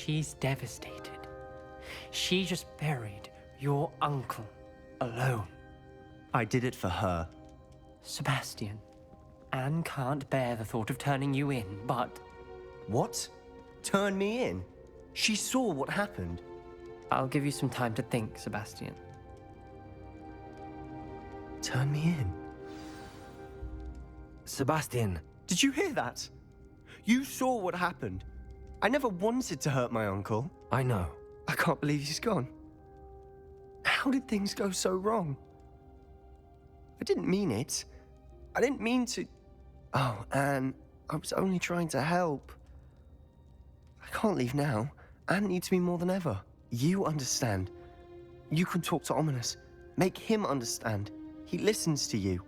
She's devastated. She just buried your uncle alone. I did it for her. Sebastian, Anne can't bear the thought of turning you in, but... What? Turn me in? She saw what happened. I'll give you some time to think, Sebastian. Turn me in? Sebastian. Did you hear that? You saw what happened. I never wanted to hurt my uncle. I know. I can't believe he's gone. How did things go so wrong? I didn't mean it. I didn't mean to... Oh, Anne, I was only trying to help. I can't leave now. Anne needs me more than ever. You understand. You can talk to Ominous. Make him understand. He listens to you.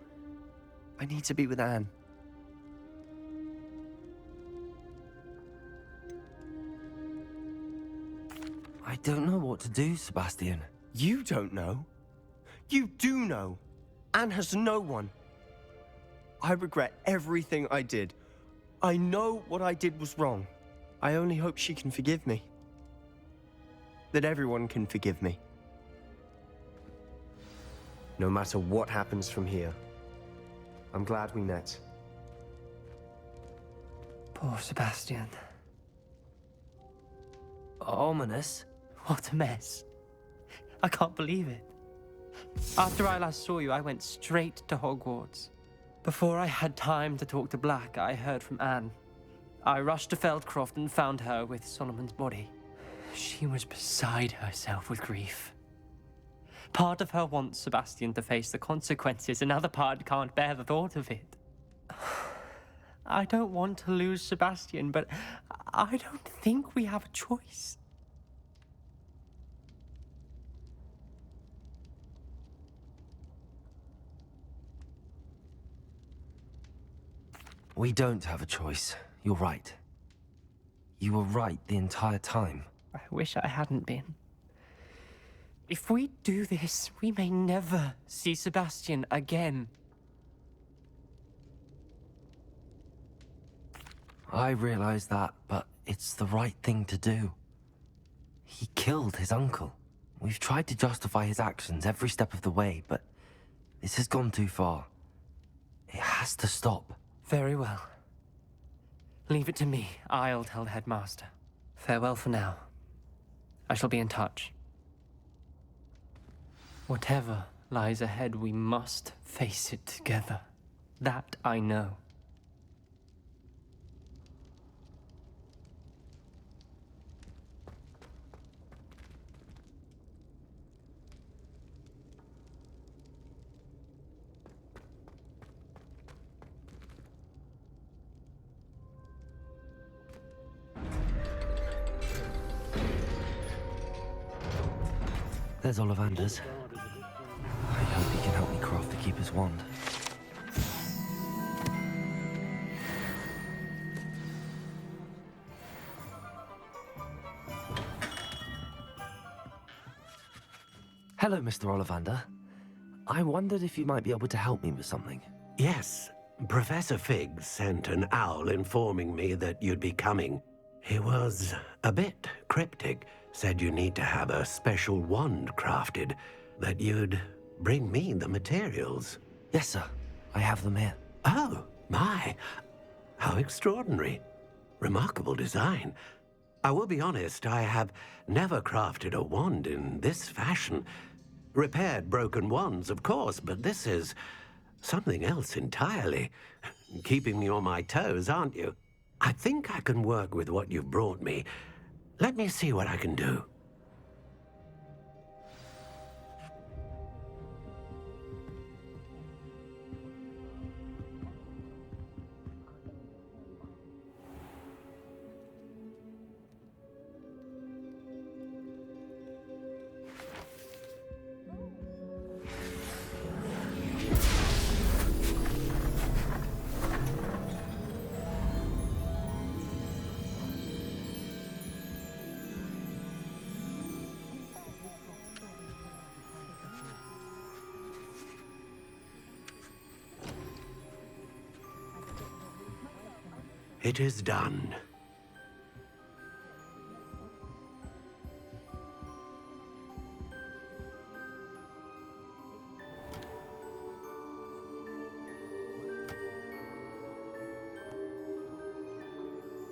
I need to be with Anne. I don't know what to do, Sebastian. You don't know. You do know. Anne has no one. I regret everything I did. I know what I did was wrong. I only hope she can forgive me. That everyone can forgive me. No matter what happens from here, I'm glad we met. Poor Sebastian. Ominous? What a mess. I can't believe it. After I last saw you, I went straight to Hogwarts. Before I had time to talk to Black, I heard from Anne. I rushed to Feldcroft and found her with Solomon's body. She was beside herself with grief. Part of her wants Sebastian to face the consequences, another part can't bear the thought of it. I don't want to lose Sebastian, but I don't think we have a choice. We don't have a choice. You're right. You were right the entire time. I wish I hadn't been. If we do this, we may never see Sebastian again. I realize that, but it's the right thing to do. He killed his uncle. We've tried to justify his actions every step of the way, but this has gone too far. It has to stop. Very well. Leave it to me. I'll tell the headmaster. Farewell for now. I shall be in touch. Whatever lies ahead, we must face it together. That I know. There's Ollivander's. I hope he can help me craft the Keeper's wand. Hello, Mr. Ollivander. I wondered if you might be able to help me with something. Yes, Professor Fig sent an owl informing me that you'd be coming. He was a bit cryptic, said you need to have a special wand crafted, that you'd bring me the materials. Yes, sir. I have them here. Oh, my. How extraordinary. Remarkable design. I will be honest, I have never crafted a wand in this fashion. Repaired broken wands, of course, but this is something else entirely. Keeping me on my toes, aren't you? I think I can work with what you've brought me. Let me see what I can do. It is done.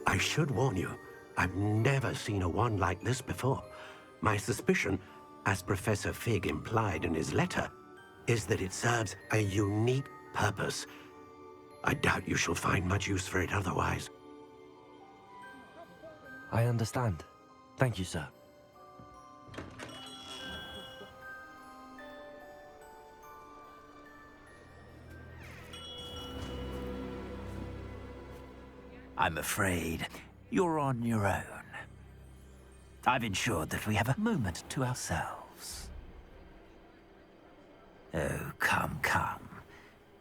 I should warn you, I've never seen a wand like this before. My suspicion, as Professor Fig implied in his letter, is that it serves a unique purpose. I doubt you shall find much use for it otherwise. I understand. Thank you, sir. I'm afraid you're on your own. I've ensured that we have a moment to ourselves. Oh, come, come.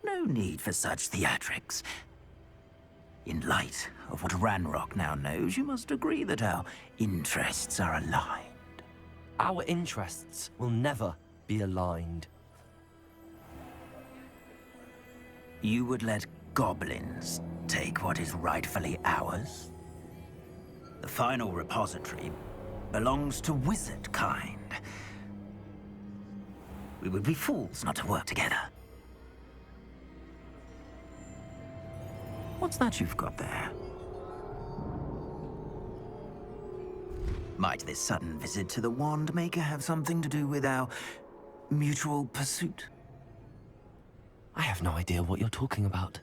No need for such theatrics. In light of what Ranrok now knows, you must agree that our interests are aligned. Our interests will never be aligned. You would let goblins take what is rightfully ours? The final repository belongs to wizard kind. We would be fools not to work together. What's that you've got there? Might this sudden visit to the Wand Maker have something to do with our mutual pursuit? I have no idea what you're talking about.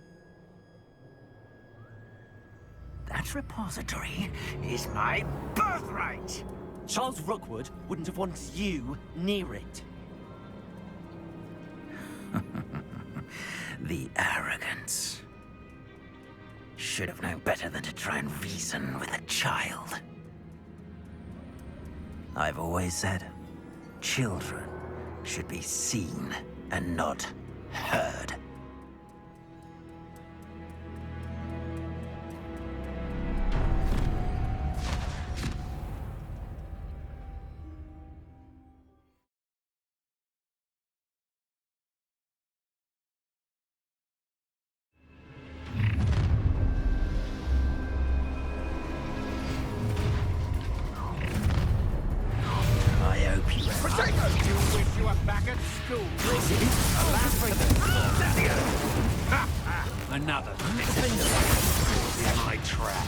That repository is my birthright! Charles Rookwood wouldn't have wanted you near it. The arrogance. Should have known better than to try and reason with a child. I've always said, children should be seen and not heard. Another in my trap.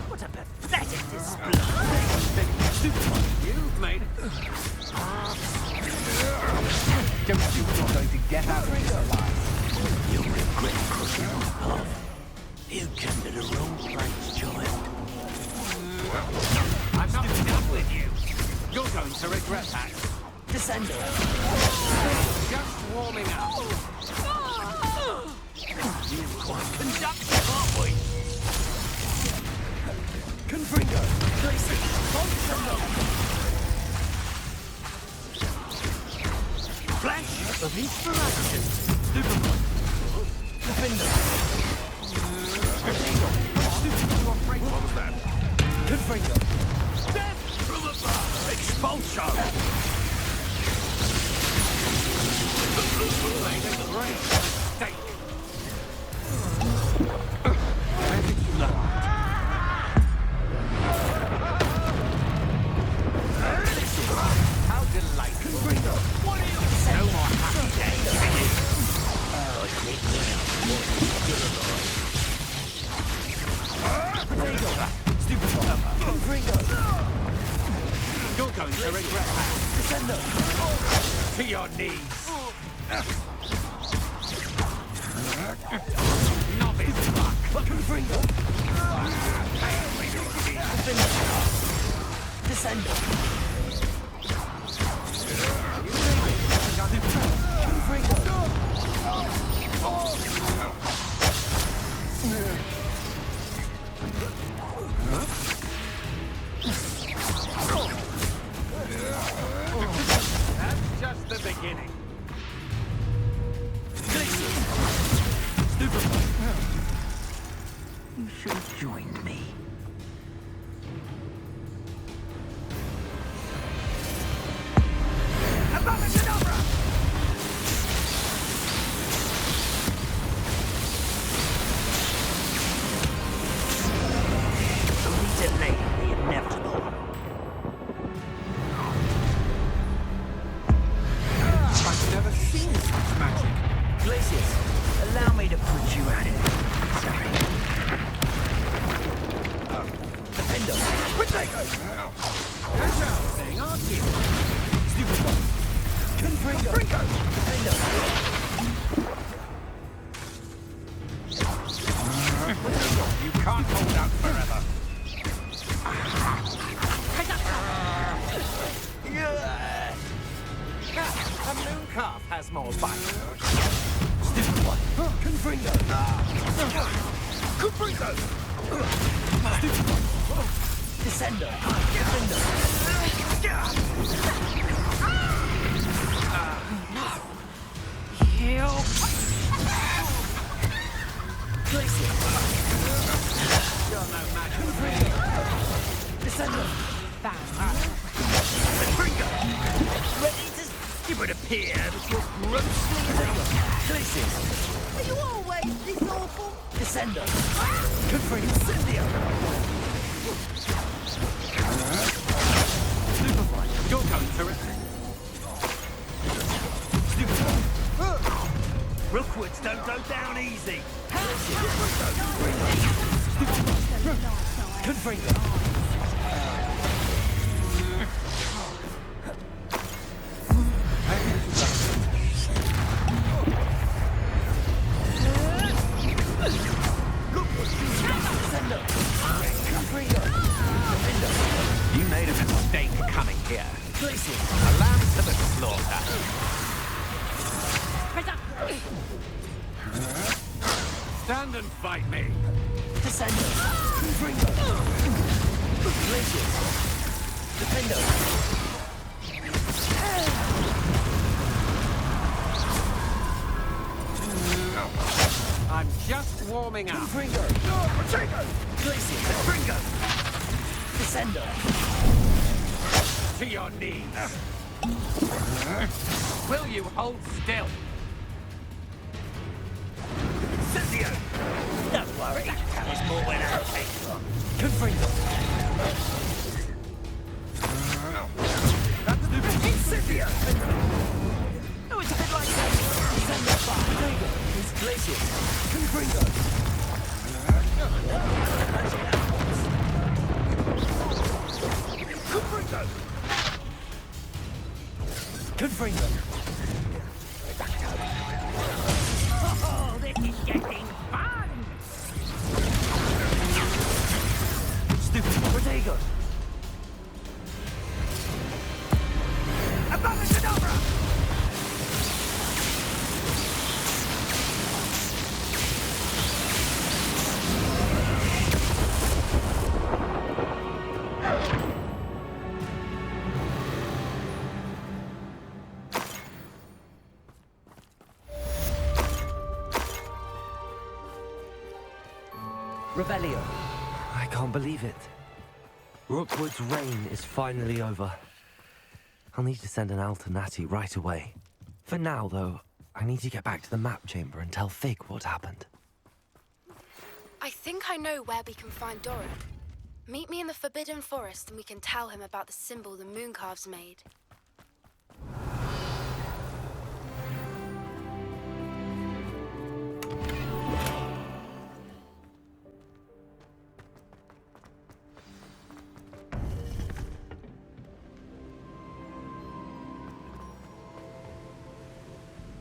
What a pathetic display! You've made it. Don't you think you're going to get out of this alive? You'll regret crossing this path. You came to the wrong place, child. I'm not done with you. You're going to regret that. Descender. Just warming up. We're quite conductive, aren't we? Confringo. Flash of inspiration. Superman. Defender. What was that? Confringo. Death from above. Expulsion. Made a great mistake. Where did you learn? How delightful. What are you No more happy days. You're going to regret that. To your knees. Novice luck. That's just the beginning. You should have joined me. Only delaying the inevitable. Thing, aren't you? Stupid one. Confringo. You can't hold out forever. A moon calf has more bite. Stupid one. Confringo. Confringo. Stupid one. Descender. Defender. No. Heal. Glacier. You're no match. Confringo. Descender. Confringo. Ready to... It would appear that you're grossly Glacier. Are you always this awful? Descender. Confringo. Incendio. Superfly, you're going terrific. Superfly. Rookwoods don't go down easy. Confringo. You made a mistake coming here. Glacier. A lamb to the slaughter. Stand and fight me. Descender. Confringo. Glacier. Defender. I'm just warming up. Confringo. Glacier. Confringo. Descender. To your knees. Will you hold still? Incendio. Don't worry. That was more when I came from. Confringo. That's the Incendio. Oh, it's a bit like that. Descender. Confringo. It's Glacier. Confringo. Confringo. Confringo. Oh, this is getting fun. Stupid. Protego. Abacadabra. Revelio. I can't believe it. Rookwood's reign is finally over. I'll need to send an Alternati right away. For now, though, I need to get back to the map chamber and tell Fig what happened. I think I know where we can find Doran. Meet me in the Forbidden Forest and we can tell him about the symbol the Mooncalves made.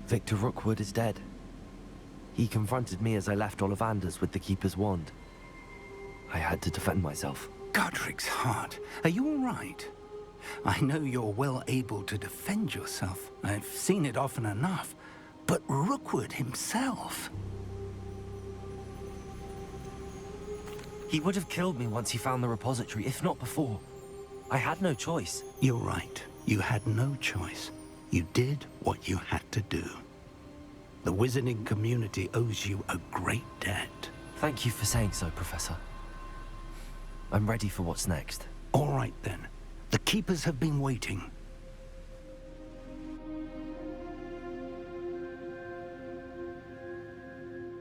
Victor Rookwood is dead. He confronted me as I left Ollivanders with the Keeper's wand. I had to defend myself. Godric's heart. Are you all right? I know you're well able to defend yourself. I've seen it often enough. But Rookwood himself... He would have killed me once he found the repository, if not before. I had no choice. You're right. You had no choice. You did what you had to do. The wizarding community owes you a great debt. Thank you for saying so, Professor. I'm ready for what's next. All right, then. The Keepers have been waiting.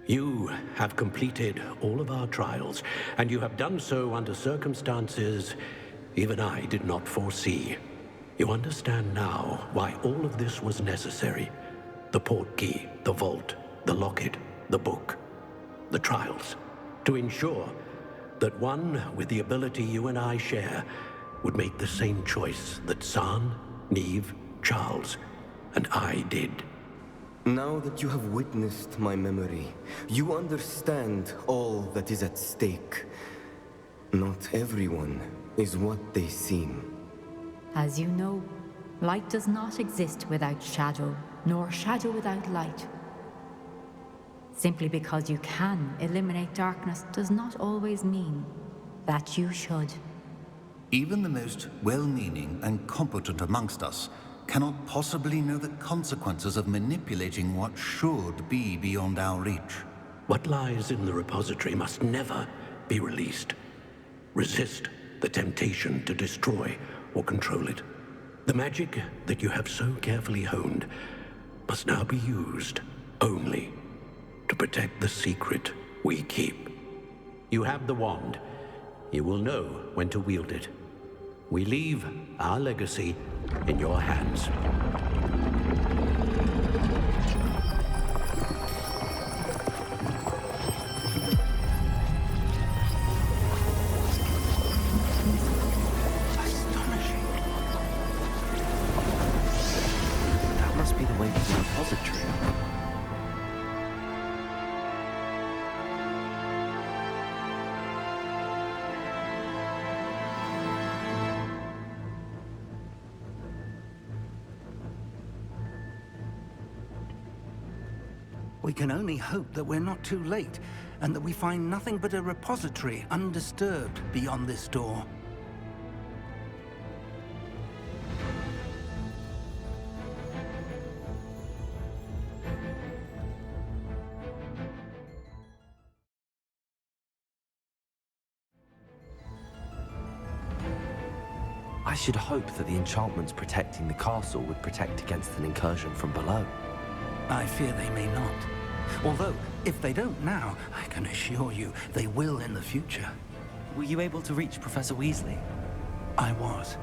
You have completed all of our trials, and you have done so under circumstances even I did not foresee. You understand now why all of this was necessary. The portkey, the vault, the locket, the book, the trials. To ensure that one with the ability you and I share would make the same choice that San, Neve, Charles, and I did. Now that you have witnessed my memory, you understand all that is at stake. Not everyone is what they seem. As you know, light does not exist without shadow, nor shadow without light. Simply because you can eliminate darkness does not always mean that you should. Even the most well-meaning and competent amongst us cannot possibly know the consequences of manipulating what should be beyond our reach. What lies in the repository must never be released. Resist the temptation to destroy or control it. The magic that you have so carefully honed must now be used only to protect the secret we keep. You have the wand. You will know when to wield it. We leave our legacy in your hands. Astonishing. That must be the way to the repository. We can only hope that we're not too late, and that we find nothing but a repository undisturbed beyond this door. I should hope that the enchantments protecting the castle would protect against an incursion from below. I fear they may not. Although, if they don't now, I can assure you they will in the future. Were you able to reach Professor Weasley? I was.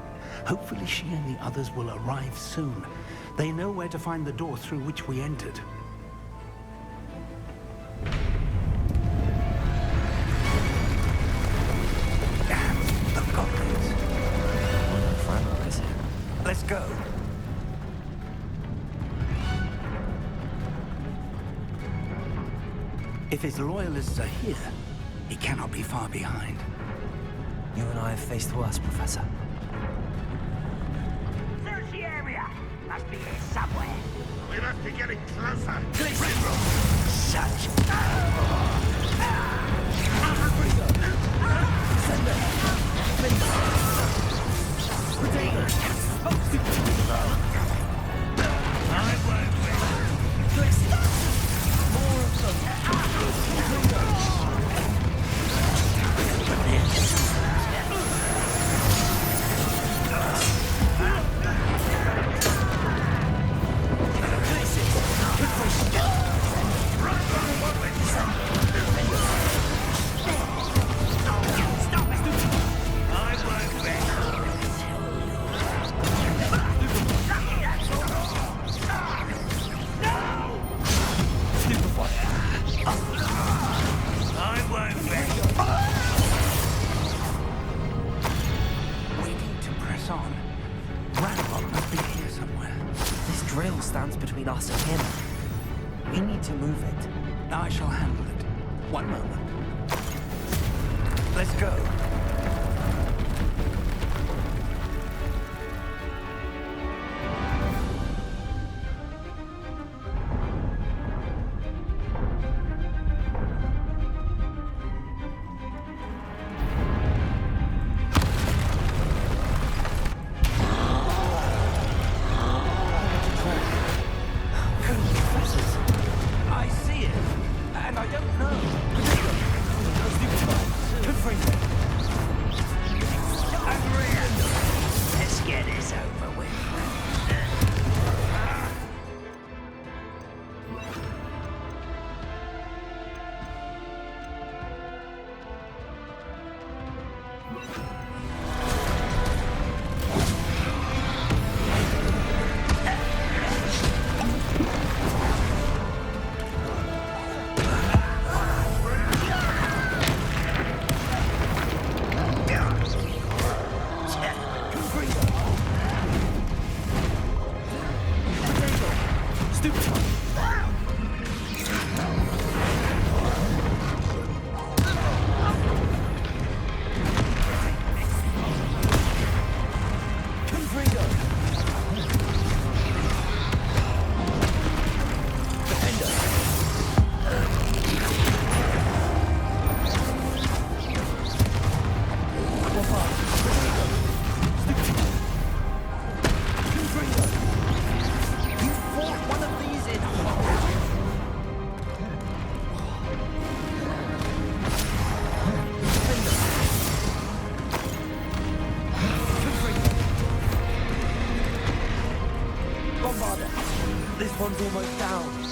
Hopefully she and the others will arrive soon. They know where to find the door through which we entered. Damn, the goblins. Ranrok is here. Let's go. If his loyalists are here, he cannot be far behind. You and I have faced worse, Professor. Search the area. Must be here somewhere. We must be getting closer. Such. stands between us and him. We need to move it. I shall handle it. One moment. Let's go. I see it, and I don't know. Good for you. almost down.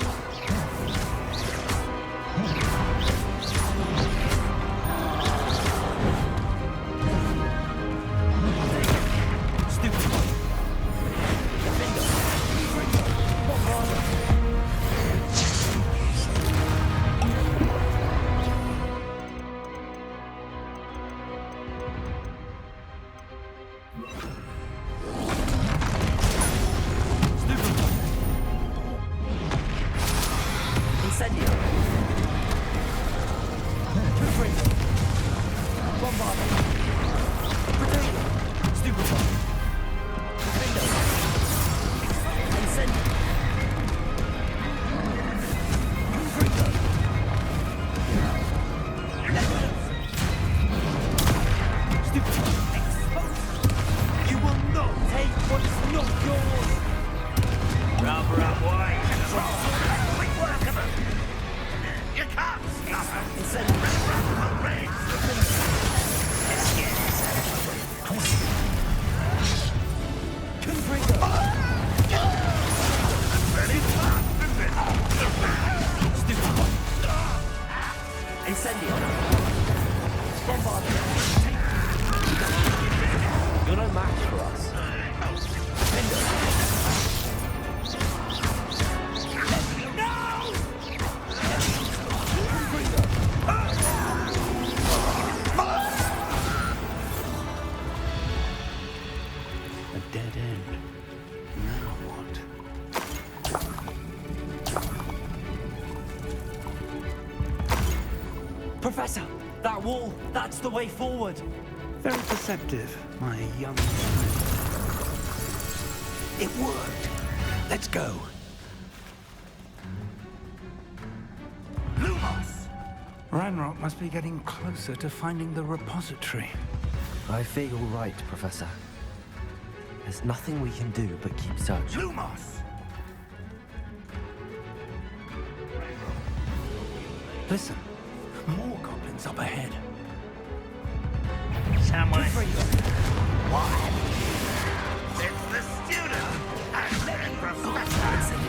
Professor, that wall, that's the way forward. Very perceptive, my young friend. It worked. Let's go. Lumos! Ranrok must be getting closer to finding the repository. I fear you're right, Professor. There's nothing we can do but keep searching. Lumos! Listen, more goblins up ahead. Someone. What? It's the student and the professor.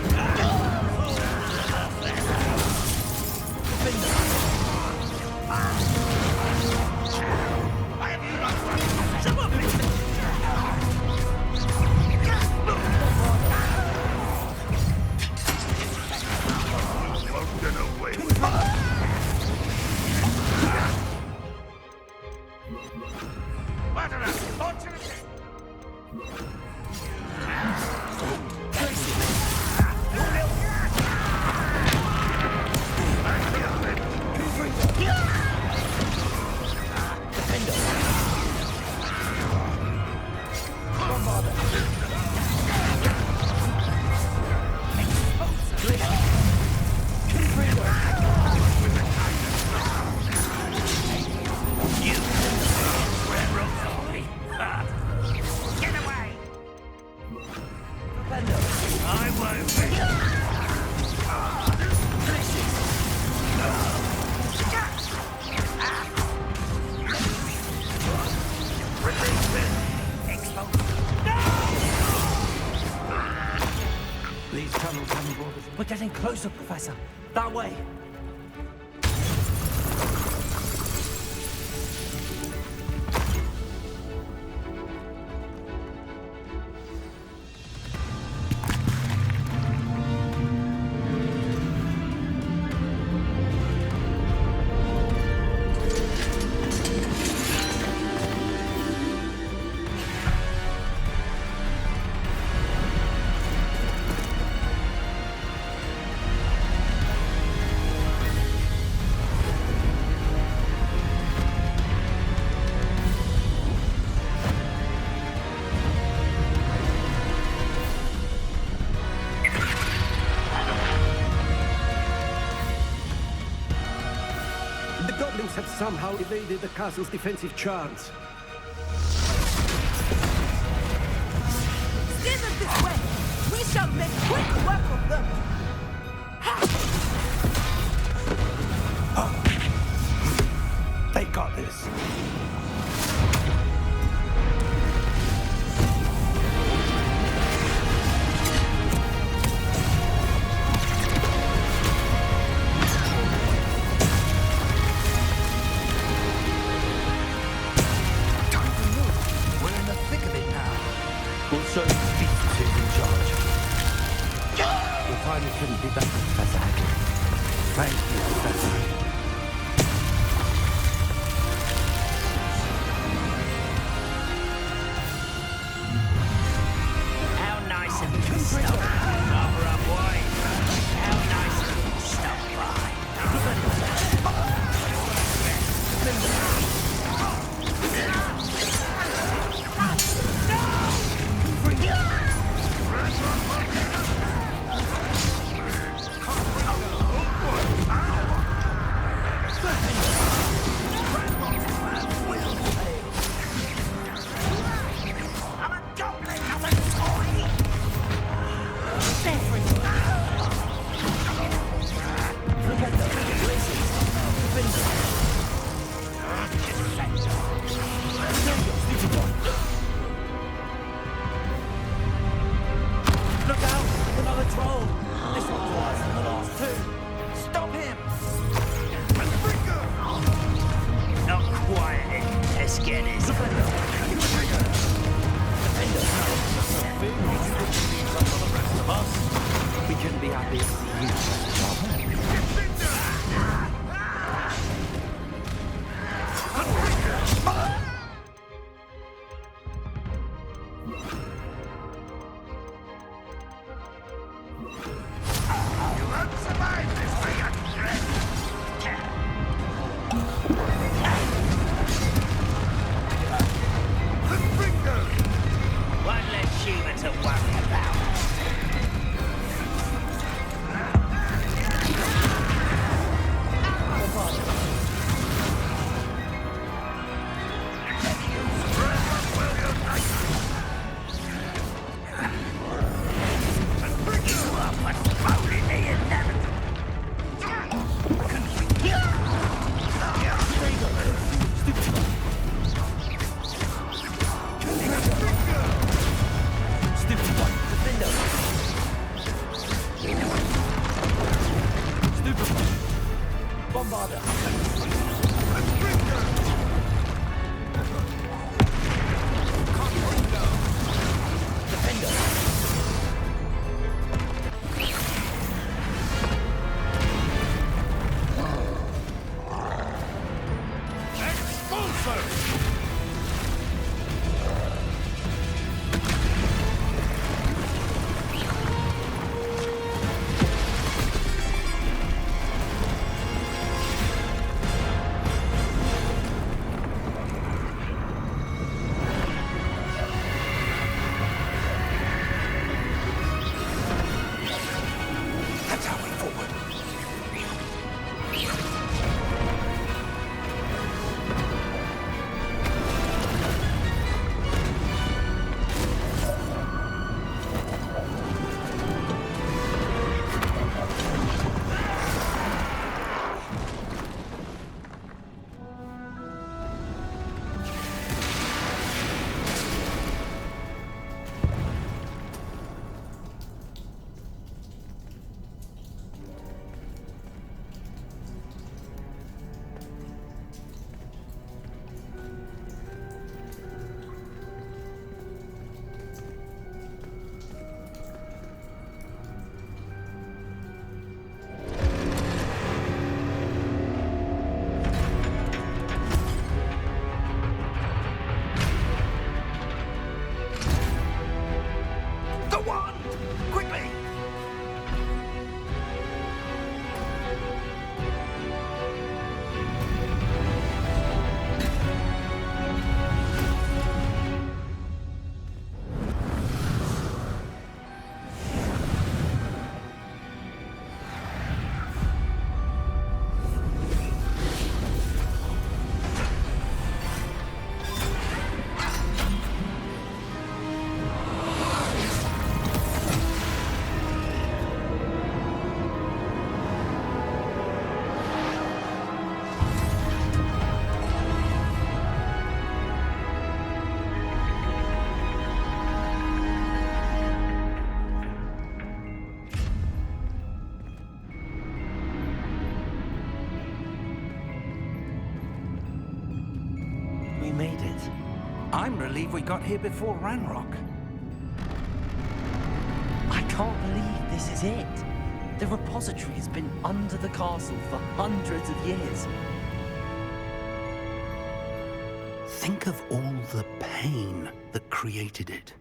We're getting closer, Professor. That way. Have somehow evaded the castle's defensive charms. Steer them this way! We shall make quick work of them! They got this. couldn't be better, Professor Hagrid. Thank you, Professor. How nice of you to stop by. Barbara, up, boy. How nice of you to stop by. Look out! Another troll! This one's worse than the last two! Stop him! Not quiet, Escanes. We couldn't be happier to see you, Professor Sharp. You won't survive this, my young friend! One less human to worry about. We made it. I'm relieved we got here before Ranrok. I can't believe this is it. The repository has been under the castle for hundreds of years. Think of all the pain that created it.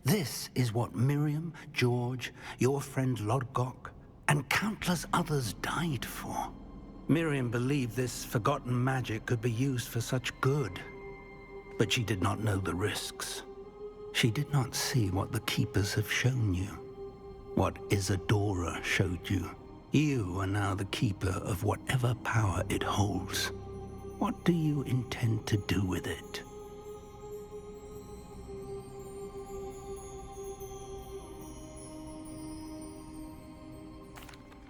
This is what Miriam, George, your friend Lodgok, and countless others died for. Miriam believed this forgotten magic could be used for such good, but she did not know the risks. She did not see what the Keepers have shown you, what Isadora showed you. You are now the Keeper of whatever power it holds. What do you intend to do with it?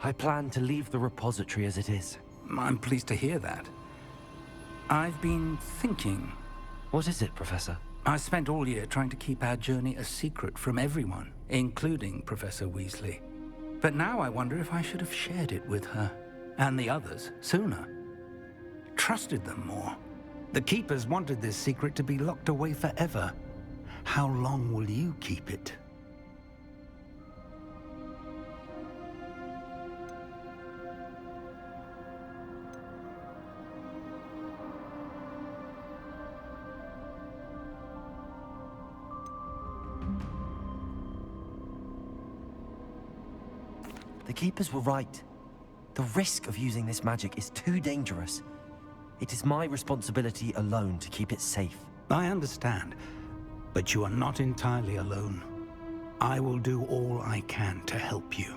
I plan to leave the repository as it is. I'm pleased to hear that. I've been thinking. What is it, Professor? I spent all year trying to keep our journey a secret from everyone, including Professor Weasley. But now I wonder if I should have shared it with her, and the others, sooner. Trusted them more. The Keepers wanted this secret to be locked away forever. How long will you keep it? The Keepers were right. The risk of using this magic is too dangerous. It is my responsibility alone to keep it safe. I understand, but you are not entirely alone. I will do all I can to help you.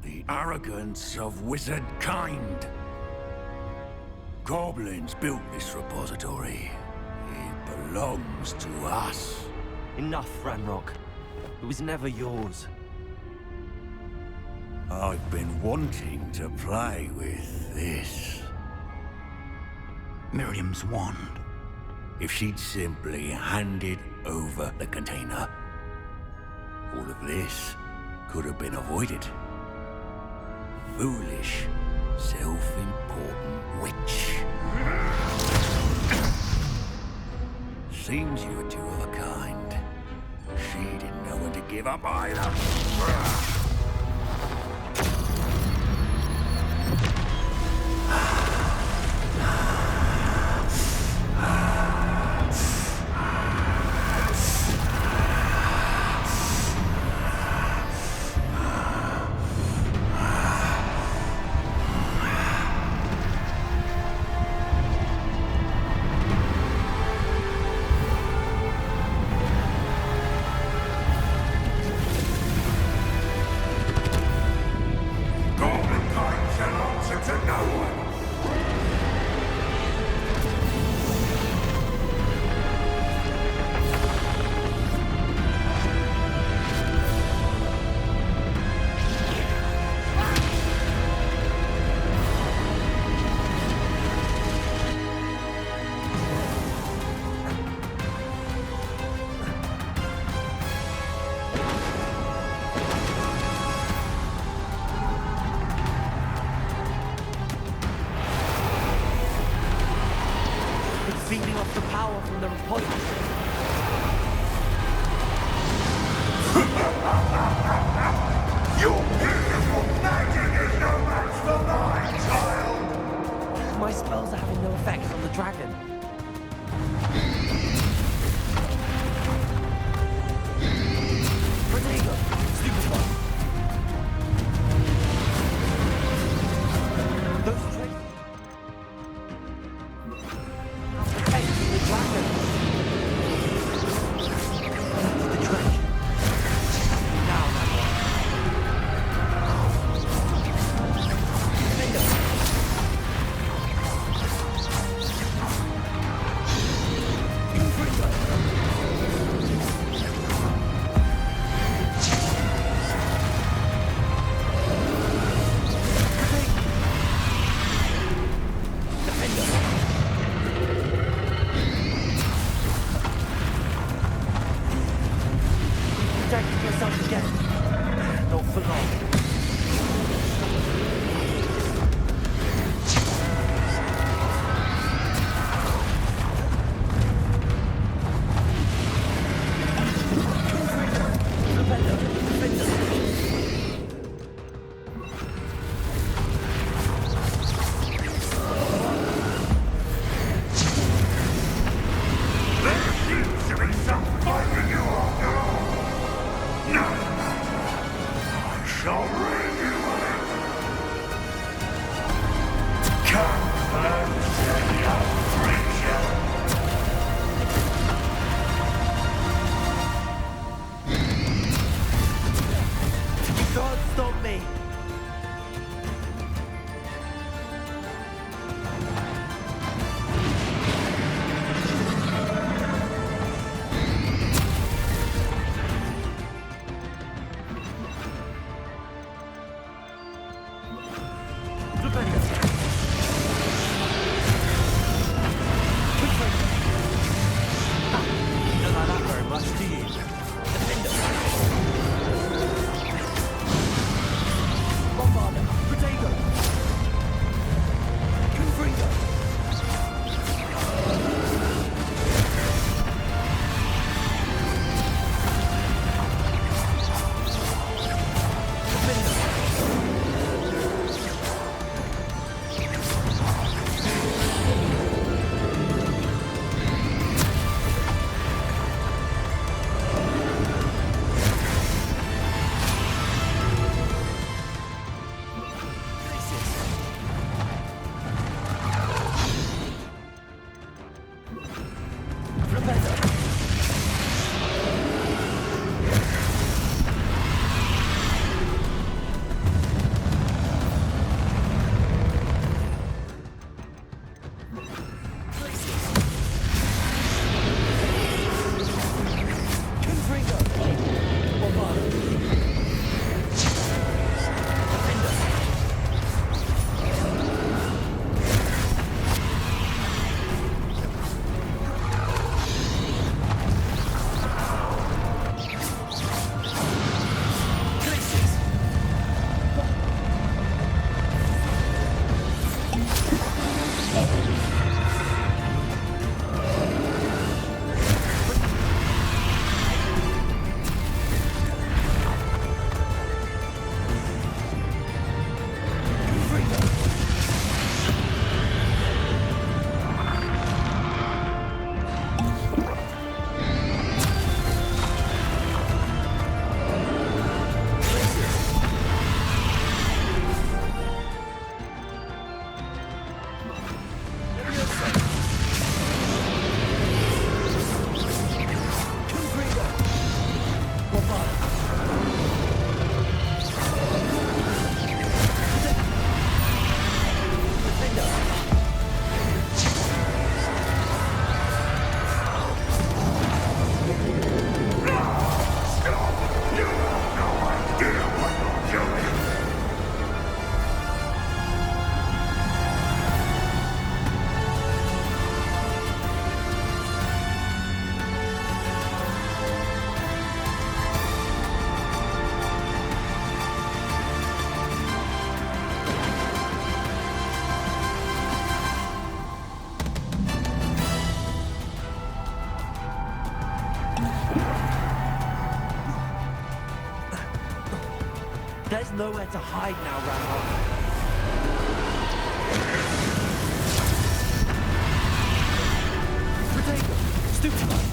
The arrogance of wizard kind. Goblins built this repository. It belongs to us. Enough, Ranrok. It was never yours. I've been wanting to play with this. Miriam's wand. If she'd simply handed over the container, all of this could have been avoided. Foolish, self-important witch. Seems you were two of a kind. She didn't know when to give up either. Feeding off the power from the repository. Your beautiful magic is no match for mine, child! My spells are having no effect on the dragon. Rodrigo, stupid one. Those traits. shall bring you in. Come and your creature. God stop me! There's nowhere to hide now, Ranrok. Stupid!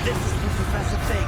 This is the Professor thing.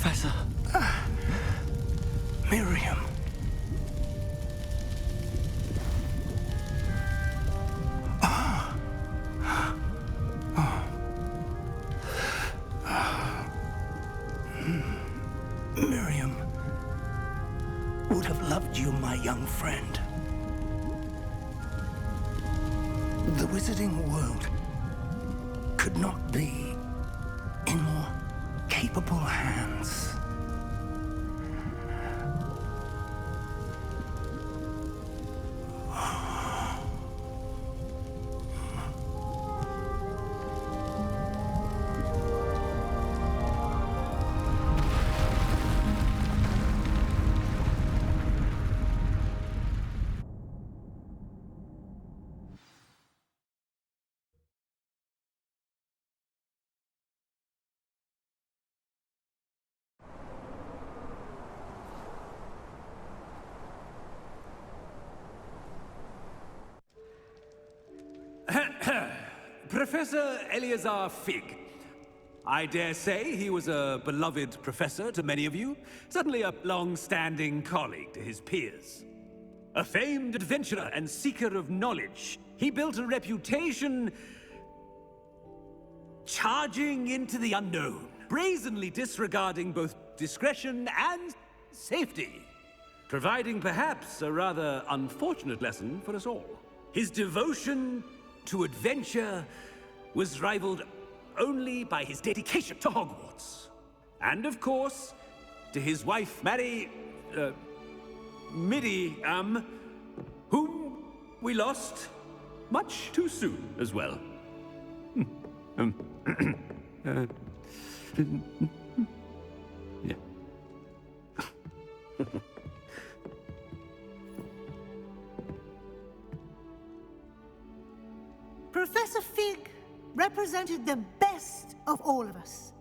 Professor. Miriam. Miriam would have loved you, my young friend. The wizarding world could not be in more capable hands. Professor Eleazar Fig. I dare say he was a beloved professor to many of you, certainly a long-standing colleague to his peers. A famed adventurer and seeker of knowledge, he built a reputation charging into the unknown. brazenly disregarding both discretion and safety, providing perhaps a rather unfortunate lesson for us all. His devotion to adventure was rivaled only by his dedication to Hogwarts. And of course, to his wife, Middy, whom we lost much too soon as well. Yeah. Professor Fig represented the best of all of us.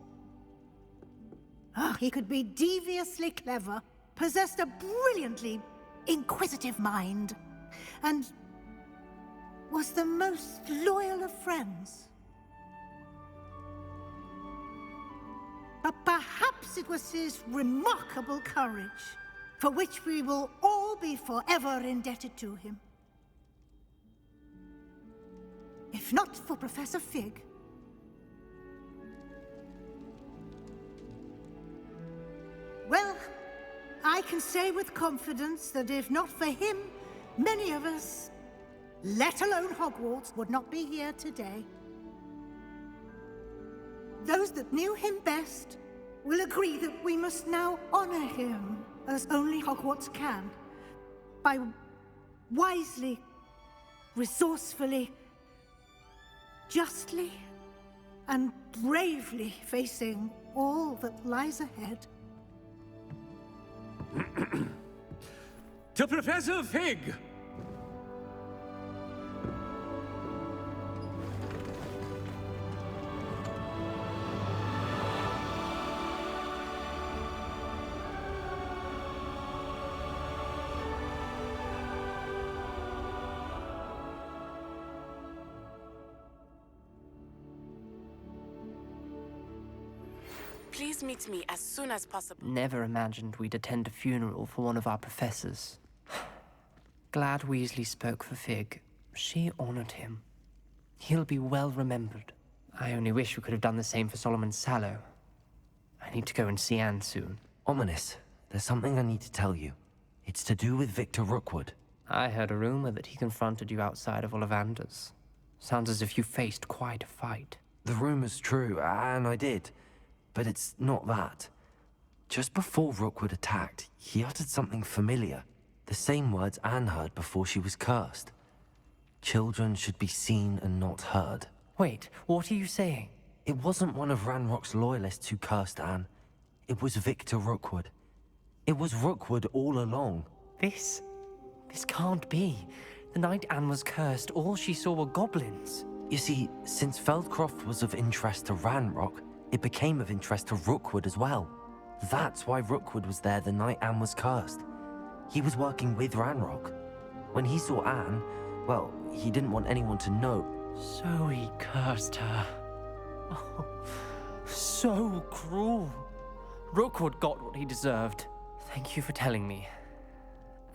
He could be deviously clever, possessed a brilliantly inquisitive mind, and was the most loyal of friends. But perhaps it was his remarkable courage, for which we will all be forever indebted to him. If not for Professor Fig, well, I can say with confidence that if not for him, many of us, let alone Hogwarts, would not be here today. Those that knew him best will agree that we must now honor him as only Hogwarts can, by wisely, resourcefully, justly, and bravely facing all that lies ahead. To Professor Fig! Please meet me as soon as possible. Never imagined we'd attend a funeral for one of our professors. Glad Weasley spoke for Fig. She honored him. He'll be well remembered. I only wish we could have done the same for Solomon Sallow. I need to go and see Anne soon. Ominous, there's something I need to tell you. It's to do with Victor Rookwood. I heard a rumor that he confronted you outside of Ollivander's. Sounds as if you faced quite a fight. The rumor's true, and I did. But it's not that. Just before Rookwood attacked, he uttered something familiar. The same words Anne heard before she was cursed. Children should be seen and not heard. Wait, what are you saying? It wasn't one of Ranrock's loyalists who cursed Anne. It was Victor Rookwood. It was Rookwood all along. This can't be. The night Anne was cursed, all she saw were goblins. You see, since Feldcroft was of interest to Ranrock, it became of interest to Rookwood as well. That's why Rookwood was there the night Anne was cursed. He was working with Ranrock. When he saw Anne, well, he didn't want anyone to know. So he cursed her. Oh, so cruel. Rookwood got what he deserved. Thank you for telling me.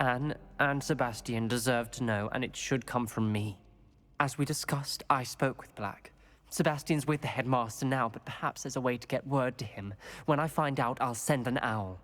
Anne and Sebastian deserve to know, and it should come from me. As we discussed, I spoke with Black. Sebastian's with the headmaster now, but perhaps there's a way to get word to him. When I find out, I'll send an owl.